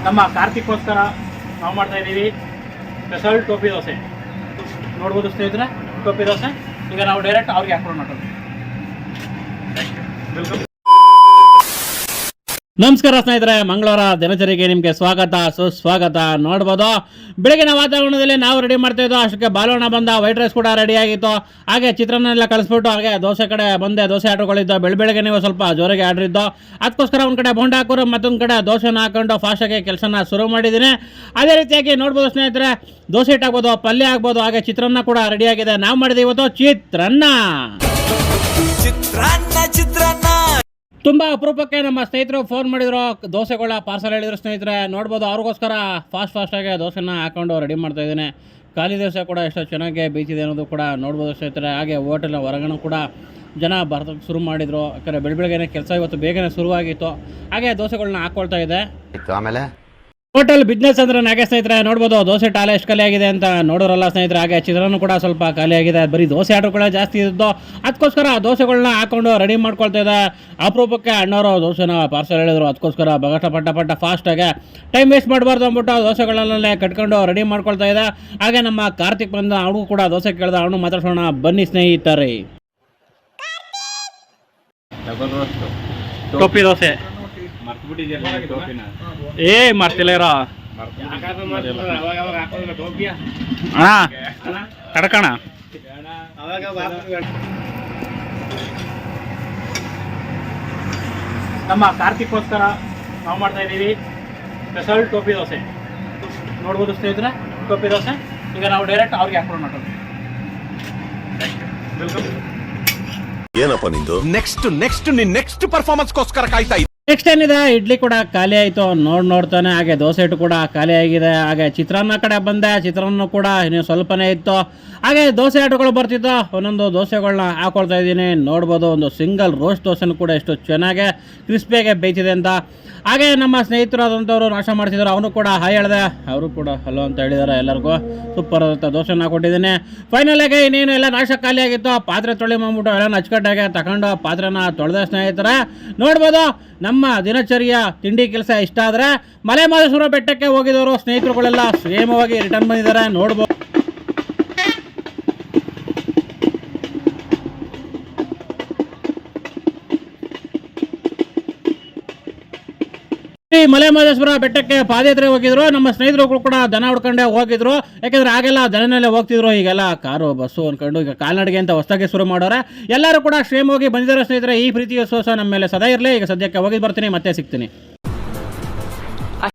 ನಮ್ಮ ಕಾರ್ತಿಕ್ಗೋಸ್ಕರ ನಾವು ಮಾಡ್ತಾ ಇದ್ದೀವಿ ಸ್ಪೆಷಲ್ ಟೋಪಿ ದೋಸೆ. ನೋಡ್ಬೋದು ಸ್ನೇಹಿತರೆ, ಟೋಪಿ ದೋಸೆ. ಈಗ ನಾವು ಡೈರೆಕ್ಟ್ ಅವ್ರಿಗೆ ಹಾಕೊಂಡು ಮಾಡೋದು. ವೆಲ್ಕಮ್. ನಮಸ್ಕಾರ ಸ್ನೇಹಿತರೆ, ಮಂಗಳವಾರ ದಿನಚರಿಗೆ ನಿಮಗೆ ಸುಸ್ವಾಗತ. ನೋಡ್ಬೋದು ಬೆಳಗಿನ ವಾತಾವರಣದಲ್ಲಿ ನಾವು ರೆಡಿ ಮಾಡ್ತಾ ಇದ್ದೋ ಅಷ್ಟಕ್ಕೆ ಬಾಲೋಣ ಬಂದ. ವೈಟ್ ರೈಸ್ ಕೂಡ ರೆಡಿ ಆಗಿತ್ತು. ಹಾಗೆ ಚಿತ್ರಾನ್ನ ಎಲ್ಲ ಕಳಿಸ್ಬಿಟ್ಟು ಹಾಗೆ ದೋಸೆ ಕಡೆ ಬಂದೆ. ದೋಸೆ ಆರ್ಡ್ರ್ಗಳಿದ್ದು ಬೆಳಗ್ಗೆ ನೀವು ಸ್ವಲ್ಪ ಜೋರಾಗಿ ಆರ್ಡ್ರ್ ಇದ್ದು, ಅದಕ್ಕೋಸ್ಕರ ಒಂದು ಕಡೆ ಬೋಂಡ ಹಾಕೋರು, ಮತ್ತೊಂದು ಕಡೆ ದೋಸೆನ ಹಾಕೊಂಡು ಫಾಸ್ಟಾಗಿ ಕೆಲಸನ ಶುರು ಮಾಡಿದ್ದೀನಿ. ಅದೇ ರೀತಿಯಾಗಿ ನೋಡ್ಬೋದು ಸ್ನೇಹಿತರೆ, ದೋಸೆ ಇಟ್ಟಾಗ್ಬೋದು, ಪಲ್ಯ ಆಗ್ಬೋದು, ಹಾಗೆ ಚಿತ್ರಾನ್ನ ಕೂಡ ರೆಡಿಯಾಗಿದೆ. ನಾವು ಮಾಡಿದ್ದೀವಿ ಇವತ್ತು ಚಿತ್ರಾನ್ನ. ತುಂಬ ಅಪರೂಪಕ್ಕೆ ನಮ್ಮ ಸ್ನೇಹಿತರು ಫೋನ್ ಮಾಡಿದ್ರು, ದೋಸೆಗಳ ಪಾರ್ಸಲ್ ಹೇಳಿದ್ರು ಸ್ನೇಹಿತರೆ. ನೋಡ್ಬೋದು ಅವ್ರಿಗೋಸ್ಕರ ಫಾಸ್ಟಾಗಿ ದೋಸೆನ ಹಾಕೊಂಡು ರೆಡಿ ಮಾಡ್ತಾ ಇದ್ದೀನಿ. ಖಾಲಿ ದೋಸೆ ಕೂಡ ಎಷ್ಟು ಚೆನ್ನಾಗಿ ಬೇಯ್ತಿದೆ ಅನ್ನೋದು ಕೂಡ ನೋಡ್ಬೋದು ಸ್ನೇಹಿತರೆ. ಹಾಗೆ ಹೋಟೆಲ್ನ ಹೊರಗಡೆ ಕೂಡ ಜನ ಬರೋದಕ್ಕೆ ಶುರು ಮಾಡಿದರು. ಯಾಕಂದರೆ ಬೆಳಗ್ಗೆನೇ ಕೆಲಸ ಇವತ್ತು ಬೇಗನೆ ಶುರುವಾಗಿತ್ತು. ಹಾಗೆ ದೋಸೆಗಳನ್ನ ಹಾಕ್ಕೊಳ್ತಾ ಇದೆ. ಆಮೇಲೆ ಹೋಟೆಲ್ ಬಿಸ್ನೆಸ್ ಅಂದ್ರೆ ಹಾಗೆ ಸ್ನೇಹಿತರೆ, ನೋಡ್ಬೋದು ದೋಸೆ ಟಾಲೆ ಎಷ್ಟು ಖಾಲಿ ಆಗಿದೆ ಅಂತ ನೋಡೋರಲ್ಲ ಸ್ನೇಹಿತರೆ. ಹಾಗೆ ಚಿತ್ರಾನ್ನು ಕೂಡ ಸ್ವಲ್ಪ ಖಾಲಿ ಆಗಿದೆ. ಬರೀ ದೋಸೆ ಆರ್ಡ್ರ್ಗಳೇ ಜಾಸ್ತಿ ಇದ್ದು, ಅದಕ್ಕೋಸ್ಕರ ದೋಸೆಗಳನ್ನ ಹಾಕೊಂಡು ರೆಡಿ ಮಾಡ್ಕೊಳ್ತಾ ಇದೆ. ಅಪರೂಪಕ್ಕೆ ಅಣ್ಣವರು ದೋಸೆನ ಪಾರ್ಸಲ್ ಹೇಳಿದ್ರು, ಅದಕ್ಕೋಸ್ಕರ ಪಟ್ಟ ಫಾಸ್ಟಾಗಿ ಟೈಮ್ ವೇಸ್ಟ್ ಮಾಡಬಾರ್ದು ಅಂದ್ಬಿಟ್ಟು ದೋಸೆಗಳನ್ನೆಲ್ಲ ಕಟ್ಕೊಂಡು ರೆಡಿ ಮಾಡ್ಕೊಳ್ತಾ ಇದೆ. ಹಾಗೆ ನಮ್ಮ ಕಾರ್ತಿಕ್ ಬಂದ, ಅವನು ಕೂಡ ದೋಸೆ ಕೇಳ್ದ, ಅವನು ಮಾತಾಡ್ಸೋಣ ಬನ್ನಿ ಸ್ನೇಹಿತರೆ. ಟೋಪಿ ದೋಸೆ ಮರ್ತಿಲ್ಲ ಇರೋ ಕಡ್ಕಣ. ನಮ್ಮ ಕಾರ್ತಿಕ್ಗೋಸ್ಕರ ನಾವು ಮಾಡ್ತಾ ಇದ್ದೀವಿ ಸ್ಪೆಷಲ್ ಟೋಪಿ ದೋಸೆ. ನೋಡ್ಬೋದು ಸ್ನೇಹಿತರೆ, ಟೋಪಿ ದೋಸೆ. ಈಗ ನಾವು ಡೈರೆಕ್ಟ್ ಅವ್ರಿಗೆ ಹಾಕೊಂಡು ಮಾಡೋದು. ವೆಲ್ಕಮ್. ಏನಪ್ಪ ನಿಂದು ನೆಕ್ಸ್ಟ್ ಪರ್ಫಾರ್ಮೆನ್ಸ್ಗೋಸ್ಕರ ಕಾಯ್ತಾ. ನೆಕ್ಸ್ಟ್ ಏನಿದೆ, ಇಡ್ಲಿ ಕೂಡ ಖಾಲಿ ಆಯಿತು ನೋಡ್ತಾನೆ. ಹಾಗೆ ದೋಸೆ ಹಿಟ್ಟು ಕೂಡ ಖಾಲಿ ಆಗಿದೆ. ಹಾಗೆ ಚಿತ್ರಾನ್ನ ಕಡೆ ಬಂದೆ, ಚಿತ್ರಾನ್ನ ಕೂಡ ಇನ್ನೂ ಸ್ವಲ್ಪನೇ ಇತ್ತು. ಹಾಗೆ ದೋಸೆ ಆಟಗಳು ಬರ್ತಿತ್ತು, ಒಂದೊಂದು ದೋಸೆಗಳನ್ನ ಹಾಕೊಳ್ತಾ ಇದ್ದೀನಿ. ನೋಡ್ಬೋದು ಒಂದು ಸಿಂಗಲ್ ರೋಸ್ಟ್ ದೋಸೆನೂ ಕೂಡ ಎಷ್ಟು ಚೆನ್ನಾಗಿ ಕ್ರಿಸ್ಪಿಯಾಗಿ ಬೇಯ್ತಿದೆ ಅಂತ. ಹಾಗೆ ನಮ್ಮ ಸ್ನೇಹಿತರಾದಂಥವ್ರು ನಾಶ ಮಾಡ್ತಿದ್ರು, ಅವನು ಕೂಡ ಹಾಯ್ ಹೇಳಿದೆ, ಅವರು ಕೂಡ ಹಲೋ ಅಂತ ಹೇಳಿದ್ದಾರೆ. ಎಲ್ಲರಿಗೂ ಸೂಪರ್ ಆದಂಥ ದೋಸೆನ ಹಾಕೊಟ್ಟಿದ್ದೀನಿ. ಫೈನಲಾಗಿ ಇನ್ನೇನು ಎಲ್ಲ ನಾಶ ಖಾಲಿ ಆಗಿತ್ತು. ಪಾತ್ರೆ ತೊಳಿ ಮಾಡ್ಬಿಟ್ಟು ಎಲ್ಲ ಅಚ್ಚುಕಟ್ಟಾಗಿ ತಗೊಂಡು ಪಾತ್ರೆನ ತೊಳೆದ ಸ್ನೇಹಿತರೆ. ನೋಡ್ಬೋದು ನಮ್ಮ ದಿನಚರಿಯ ತಿಂಡಿ ಕೆಲಸ ಇಷ್ಟ ಆದರೆ ಮಲೆ ಮಹದೇಶ್ವರ ಬೆಟ್ಟಕ್ಕೆ ಹೋಗಿದವರು ಸ್ನೇಹಿತರುಗಳೆಲ್ಲ ಕ್ಷೇಮವಾಗಿ ರಿಟರ್ನ್ ಬಂದಿದ್ದಾರೆ. ನೋಡ್ಬೋದು ಮಲೆ ಮಹದೇಶ್ವರ ಬೆಟ್ಟಕ್ಕೆ ಪಾದಯಾತ್ರೆ ಹೋಗಿದ್ರು. ನಮ್ಮ ಸ್ನೇಹಿತರುಗಳು ಕೂಡ ದನ ಹುಡ್ಕೊಂಡೆ ಹೋಗಿದ್ರು. ಯಾಕೆಂದ್ರೆ ಆಗೆಲ್ಲ ದನನಲ್ಲೇ ಹೋಗ್ತಿದ್ರು, ಈಗೆಲ್ಲ ಕಾರು ಬಸ್ಸು ಅಂದ್ಕೊಂಡು ಈಗ ಕಾಲ್ನಡಿಗೆ ಅಂತ ಹೊಸದಾಗಿ ಶುರು ಮಾಡೋರೆ. ಎಲ್ಲರೂ ಕೂಡ ಕ್ಷೇಮವಾಗಿ ಬಂದಿದ್ದಾರೆ ಸ್ನೇಹಿತರೆ. ಈ ಪ್ರೀತಿಯ ವಿಶ್ವಾಸ ನಮ್ಮ ಮೇಲೆ ಸದಾ ಇರಲಿ. ಈಗ ಸದ್ಯಕ್ಕೆ ಹೋಗಿ ಬರ್ತೀನಿ, ಮತ್ತೆ ಸಿಗ್ತೀನಿ.